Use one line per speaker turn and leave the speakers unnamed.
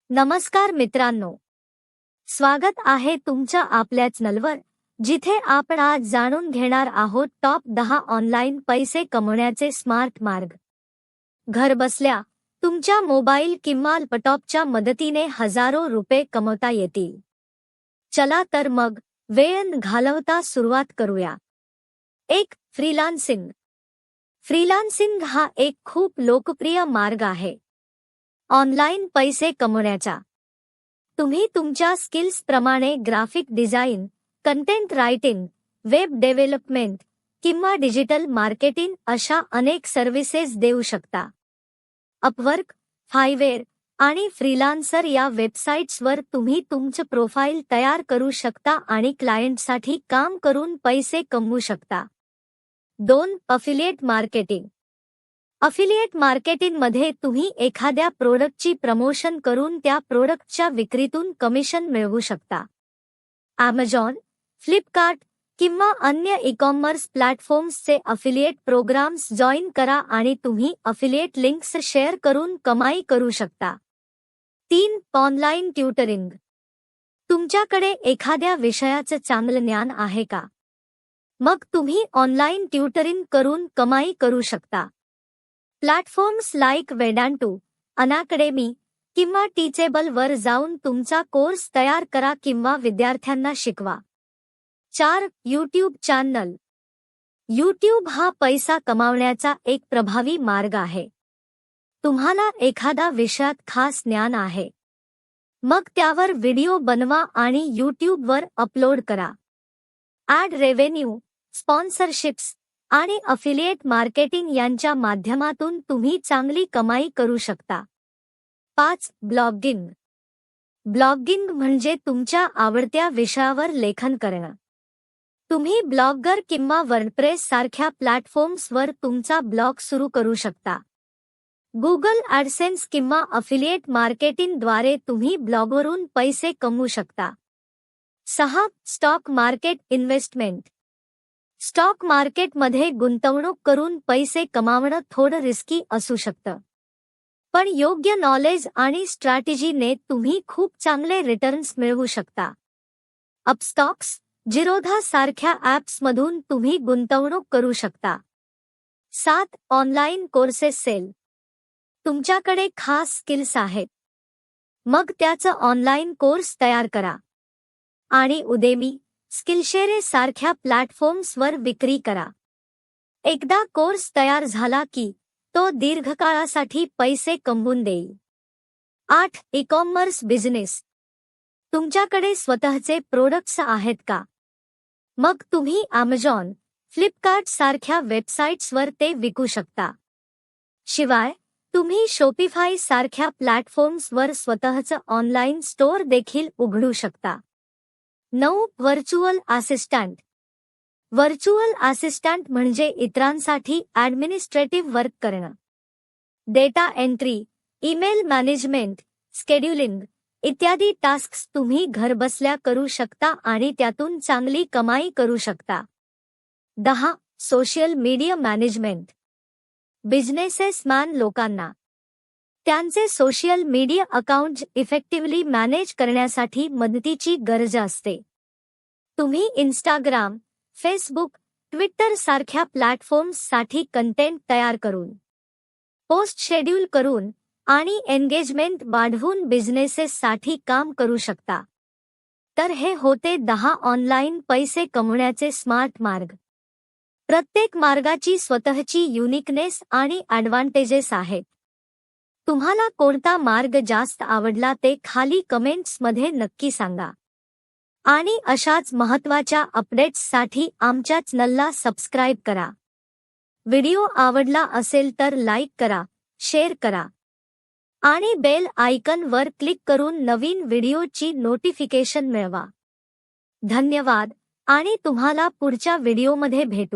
नमस्कार मित्रांनो, स्वागत आहे तुमच्या आपल्या चॅनलवर, जिथे आपण आज जाणून घेणार आहोत टॉप 10 ऑनलाईन पैसे कमवण्याचे स्मार्ट मार्ग। घर बसल्या तुमच्या मोबाईल किंवा लॅपटॉपच्या मदतीने हजारो रुपये कमवता येतील। चला तर मग वेळ न घालवता सुरुवात करूया। 1. फ्रीलान्सिंग। फ्रीलान्सिंग हा एक खूप लोकप्रिय मार्ग आहे ऑनलाईन पैसे कमवण्याचा। तुम्ही तुमच्या स्किल्स प्रमाणे graphic design, content writing, web development किंवा डिजिटल मार्केटिंग अशा अनेक सर्व्हिसेस देऊ शकता। अपवर्क, फाइवर आणि फ्रीलान्सर या वेबसाइट्सवर तुम्ही तुमचे प्रोफाइल तयार करू शकता आणि क्लायंटसाठी काम करून पैसे कमवू शकता। 2. Affiliate marketing. अफिलिएट मार्केटिंगमध्ये तुम्ही एखाद्या प्रोडक्टची प्रमोशन करून त्या प्रोडक्टच्या विक्रीतून कमिशन मिळवू शकता। Amazon, फ्लिपकार्ट किंवा अन्य ई-कॉमर्स प्लॅटफॉर्म्सचे अफिलिएट प्रोग्राम्स जॉइन करा आणि तुम्ही अफिलिएट लिंक्स शेअर करून कमाई करू शकता। 3. ऑनलाईन ट्युटरिंग। तुमच्याकडे एखाद्या विषयाचे चांगले ज्ञान आहे का? मग तुम्ही ऑनलाईन ट्युटरिंग करून कमाई करू शकता। प्लॅटफॉर्म्स लाईक वेदांतू, अनअकॅडमी किंवा टीचेबल वर जाऊन तुमचा कोर्स तयार करा किंवा विद्यार्थ्यांना शिकवा। 4. YouTube channel. यूट्यूब हा पैसा कमावण्याचा एक प्रभावी मार्ग आहे। तुम्हाला एखादा विषयात खास ज्ञान आहे, मग त्यावर व्हिडिओ बनवा आणि यूट्यूबवर अपलोड करा। ॲड रेव्हेन्यू, स्पॉन्सरशिप्स आणि अफिलिएट मार्केटिंग यांच्या माध्यमातून तुम्ही चांगली कमाई करू शकता। 5. ब्लॉगिंग। ब्लॉगिंग म्हणजे तुमच्या आवडत्या विषयावर लेखन करणं। तुम्ही ब्लॉगर किंवा वर्डप्रेस सारख्या प्लॅटफॉर्म्सवर तुमचा ब्लॉग सुरू करू शकता। गुगल ॲडसेन्स किंवा अफिलिएट मार्केटिंगद्वारे तुम्ही ब्लॉगवरून पैसे कमवू शकता। 6. Stock market investment. स्टॉक मार्केटमध्ये गुंतवणूक करून पैसे कमावणं थोडं रिस्की असू शकतं, पण योग्य नॉलेज आणि स्ट्रॅटेजीने तुम्ही खूप चांगले रिटर्न्स मिळवू शकता। अपस्टॉक्स, जिरोधा सारख्या ॲप्समधून तुम्ही गुंतवणूक करू शकता। 7. Online courses sell. तुमच्याकडे खास स्किल्स आहेत, मग त्याचं ऑनलाईन कोर्स तयार करा आणि उदेमी, स्किलशेअर सारख्या प्लॅटफॉर्म्सवर विक्री करा। एकदा कोर्स तयार झाला की तो दीर्घकाळासाठी पैसे कमवून देईल। 8. Ecommerce business. तुमच्याकडे स्वतःचे प्रोडक्ट्स आहेत का? मग तुम्ही Amazon, फ्लिपकार्ट सारख्या वेबसाइट्सवर ते विकू शकता। शिवाय तुम्ही शॉपिफाय सारख्या प्लॅटफॉर्म्सवर स्वतःचं ऑनलाईन स्टोअर देखील उघडू शकता। 9. Virtual assistant. व्हर्च्युअल असिस्टंट म्हणजे इतरांसाठी ॲडमिनिस्ट्रेटिव्ह वर्क करणं। Data entry, email management, scheduling इत्यादी टास्क्स तुम्ही घरबसल्या करू शकता आणि त्यातून चांगली कमाई करू शकता। 10. Social media management. बिझनेसमॅन लोकांना त्यांचे social media accounts effectively manage करण्यासाठी मदतीची गरज असते। तुम्ही इंस्टाग्राम, फेसबुक, ट्विटर सारख्या प्लॅटफॉर्म्ससाठी कंटेंट तयार करून, पोस्ट शेड्यूल करून आणि एंगेजमेंट वाढवून बिझनेससाठी काम करू शकता। तर हे होते 10 ऑनलाईन पैसे कमवण्याचे स्मार्ट मार्ग। प्रत्येक मार्गाची स्वतःची युनिकनेस आणि ॲडव्हांटेजेस आहेत। तुम्हाला कोणता मार्ग जास्त आवडला ते खाली कमेंट्समध्ये नक्की सांगा आणि अशाच महत्त्वाच्या अपडेट्ससाठी आमच्या चॅनलला सबस्क्राइब करा। व्हिडिओ आवडला असेल तर लाईक करा, शेअर करा आणि बेल आयकॉनवर क्लिक करून नवीन व्हिडिओची नोटिफिकेशन मिळवा। धन्यवाद आणि तुम्हाला पुढच्या व्हिडिओमध्ये भेटू।